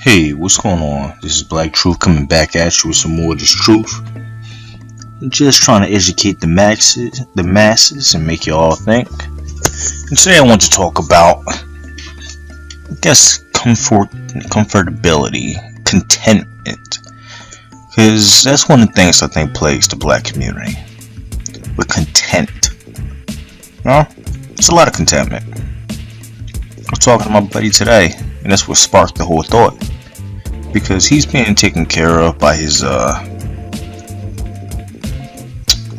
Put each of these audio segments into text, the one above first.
Hey, what's going on? This is Black Truth coming back at you with some more of this truth. I'm just trying to educate the masses and make you all think. And today I want to talk about, comfortability, contentment. Because that's one of the things I think plagues the black community. We're content. No? It's a lot of contentment. I'm talking to my buddy today, and that's what sparked the whole thought. Because he's being taken care of by his,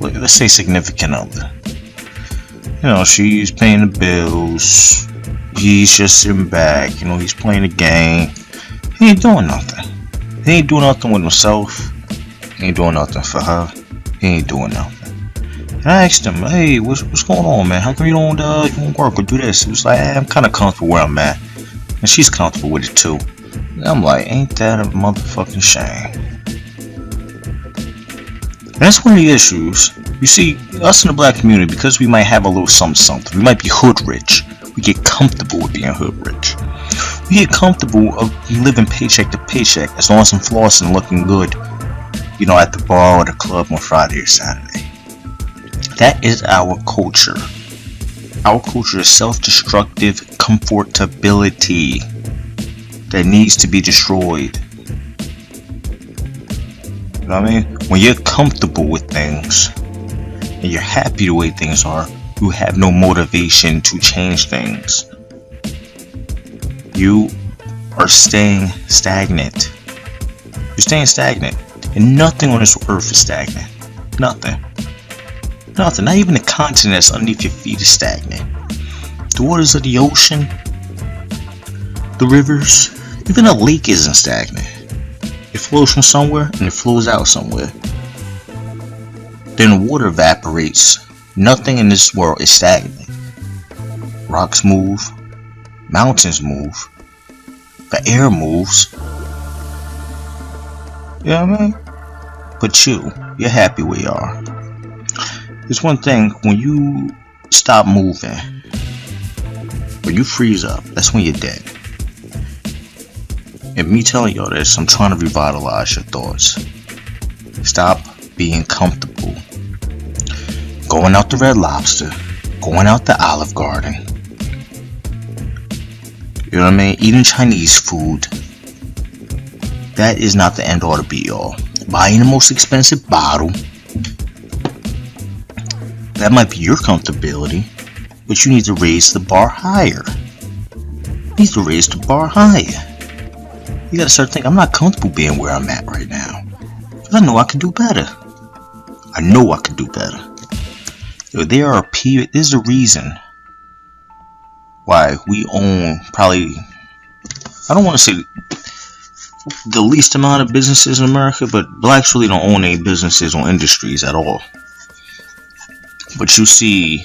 let's say significant other. You know, she's paying the bills. He's just sitting back. You know, he's playing the game. He ain't doing nothing. He ain't doing nothing with himself. He ain't doing nothing for her. He ain't doing nothing. And I asked him, hey, what's going on, man? How come you don't work or do this? He was like, I'm kind of comfortable where I'm at. And she's comfortable with it too. And I'm like, ain't that a motherfucking shame? And that's one of the issues. You see, us in the black community, because we might have a little something, we might be hood rich. We get comfortable with being hood rich. We get comfortable of living paycheck to paycheck as long as I'm flossing and looking good, you know, at the bar or the club on Friday or Saturday. That is our culture. Our culture is self-destructive comfortability that needs to be destroyed. You know what I mean? When you're comfortable with things and you're happy the way things are, you have no motivation to change things. You are staying stagnant. You're staying stagnant. And nothing on this earth is stagnant. Nothing. Not even the continent that's underneath your feet is stagnant. The waters of the ocean, the rivers, even a lake isn't stagnant. It flows from somewhere and it flows out somewhere. Then the water evaporates. Nothing in this world is stagnant. Rocks move, mountains move, the air moves. You know what I mean? But you're happy where you are. There's one thing, when you stop moving, when you freeze up, that's when you're dead. And me telling y'all this, I'm trying to revitalize your thoughts. Stop being comfortable. Going out to Red Lobster, going out to Olive Garden. You know what I mean? Eating Chinese food. That is not the end all to be all. Buying the most expensive bottle. That might be your comfortability, but you need to raise the bar higher. You need to raise the bar higher. You gotta start thinking, I'm not comfortable being where I'm at right now. Because I know I can do better. I know I can do better. There's a reason why we own probably, I don't want to say the least amount of businesses in America, but blacks really don't own any businesses or industries at all. But you see,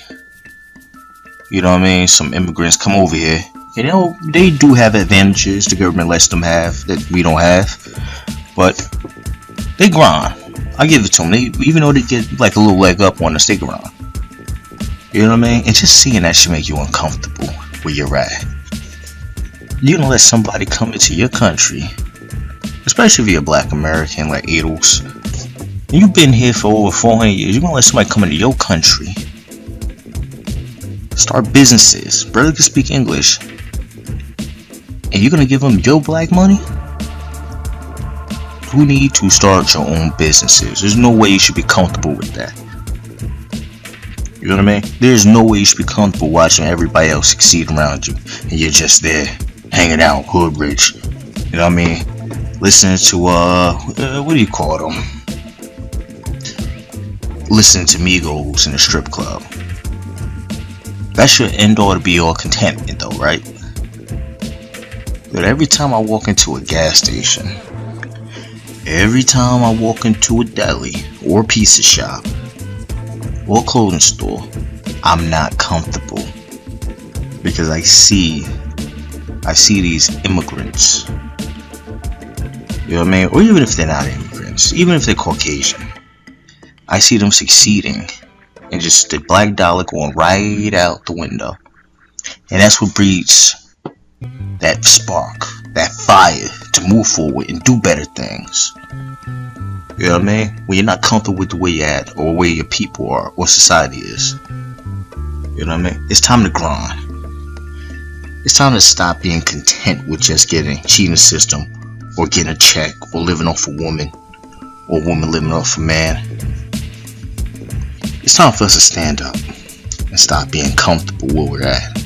you know what I mean, some immigrants come over here. You know, they do have advantages the government lets them have that we don't have. But they grind. I give it to them. Even though they get like a little leg up on us, they grind. You know what I mean? And just seeing that should make you uncomfortable where you're at. You're gonna let somebody come into your country, especially if you're a black American like Adels. You've been here for over 400 years. You're gonna let somebody come into your country, start businesses, barely can speak English, and you're gonna give them your black money? You need to start your own businesses. There's no way you should be comfortable with that. You know what I mean? There's no way you should be comfortable watching everybody else succeed around you, and you're just there hanging out, hood rich. You know what I mean? Listening to what do you call them? Listening to Migos in a strip club. That should end all to be all contentment though, right? But every time I walk into a gas station, every time I walk into a deli or a pizza shop or a clothing store, I'm not comfortable. Because I see these immigrants. You know what I mean? Or even if they're not immigrants, even if they're Caucasian, I see them succeeding and just the black dollar going right out the window. And that's what breeds that spark, that fire to move forward and do better things. You know what I mean? When you're not comfortable with the way you're at, or where your people are, or society is. You know what I mean? It's time to grind. It's time to stop being content with just getting cheating the system, or getting a check, or living off a woman, or a woman living off a man. It's time for us to stand up and stop being comfortable where we're at.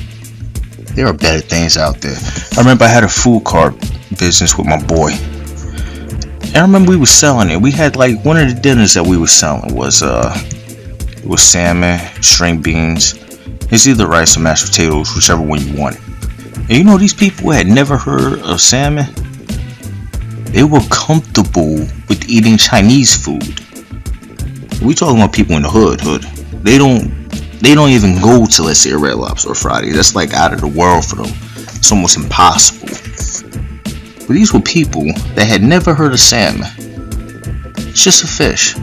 There are better things out there. I remember I had a food cart business with my boy. And I remember we were selling it. We had like one of the dinners that we were selling was it was salmon, string beans. It's either rice or mashed potatoes, whichever one you wanted. And you know, these people had never heard of salmon. They were comfortable with eating Chinese food. We talking about people in the hood. They don't even go to, let's say, a Red Lobster or Fridays. That's like out of the world for them. It's almost impossible. But these were people that had never heard of salmon. It's just a fish.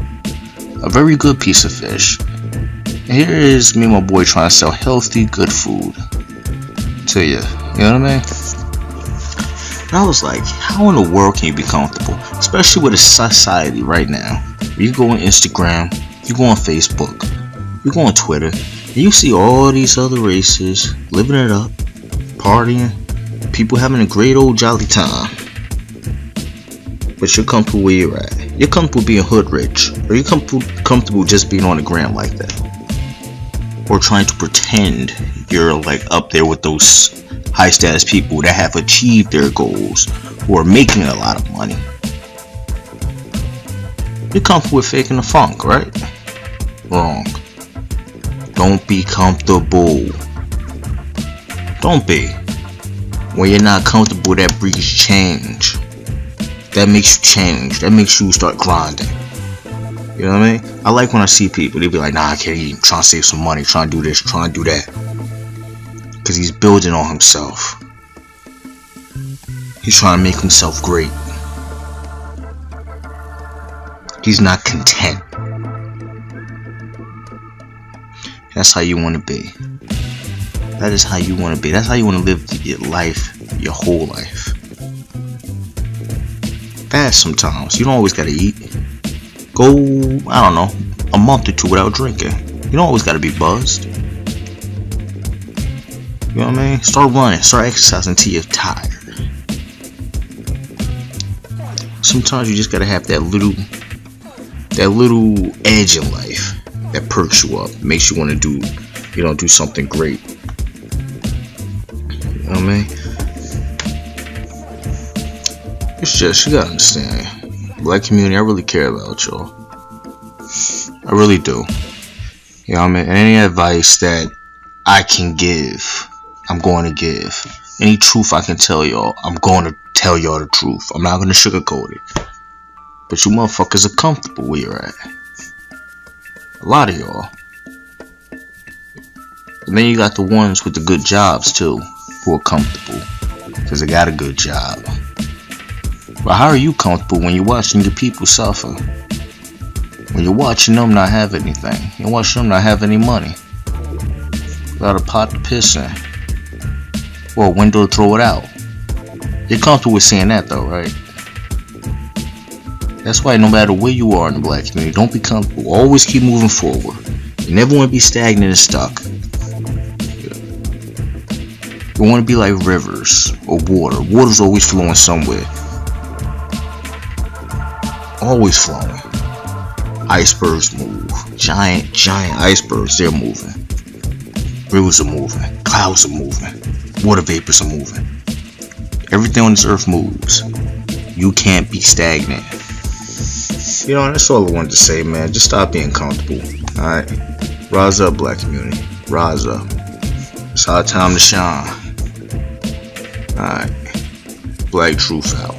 A very good piece of fish. And here is me and my boy trying to sell healthy, good food to you. You know what I mean? And I was like, how in the world can you be comfortable? Especially with a society right now. You go on Instagram, you go on Facebook, you go on Twitter, and you see all these other races living it up, partying, people having a great old jolly time. But you're comfortable where you're at. You're comfortable being hood rich, or you're comfortable just being on the gram like that, or trying to pretend you're like up there with those high status people that have achieved their goals, who are making a lot of money. You're comfortable with faking the funk, right? Wrong. Don't be comfortable. Don't be. When you're not comfortable, that breeds change. That makes you change. That makes you start grinding. You know what I mean? I like when I see people, they be like, nah, I can't eat. I'm trying to save some money, trying to do this, trying to do that. Because he's building on himself. He's trying to make himself great. He's not content. That's how you want to be. That is how you want to be. That's how you want to live your life, your whole life. Fast sometimes. You don't always got to eat. Go, I don't know, a month or two without drinking. You don't always got to be buzzed. You know what I mean? Start running, start exercising until you're tired. Sometimes you just got to have that little edge in life that perks you up, makes you want to do something great. You know what I mean? It's just, you gotta understand, Black community, I really care about y'all. I really do. You know what I mean? And any advice that I can give, I'm going to give. Any truth I can tell y'all, I'm going to tell y'all the truth. I'm not going to sugarcoat it. But you motherfuckers are comfortable where you're at. A lot of y'all. And then you got the ones with the good jobs too, who are comfortable because they got a good job. But how are you comfortable when you're watching your people suffer? When you're watching them not have anything, you're watching them not have any money, without a pot to piss in, or a window to throw it out. You're comfortable with seeing that though, right? That's why no matter where you are in the Black community, don't be comfortable. Always keep moving forward. You never want to be stagnant and stuck. You want to be like rivers or water. Water's always flowing somewhere. Always flowing. Icebergs move. Giant icebergs, they're moving. Rivers are moving. Clouds are moving. Water vapors are moving. Everything on this earth moves. You can't be stagnant. You know, that's all I wanted to say, man. Just stop being comfortable. Alright? Rise up, Black community. Rise up. It's our time to shine. Alright. Black Truth out.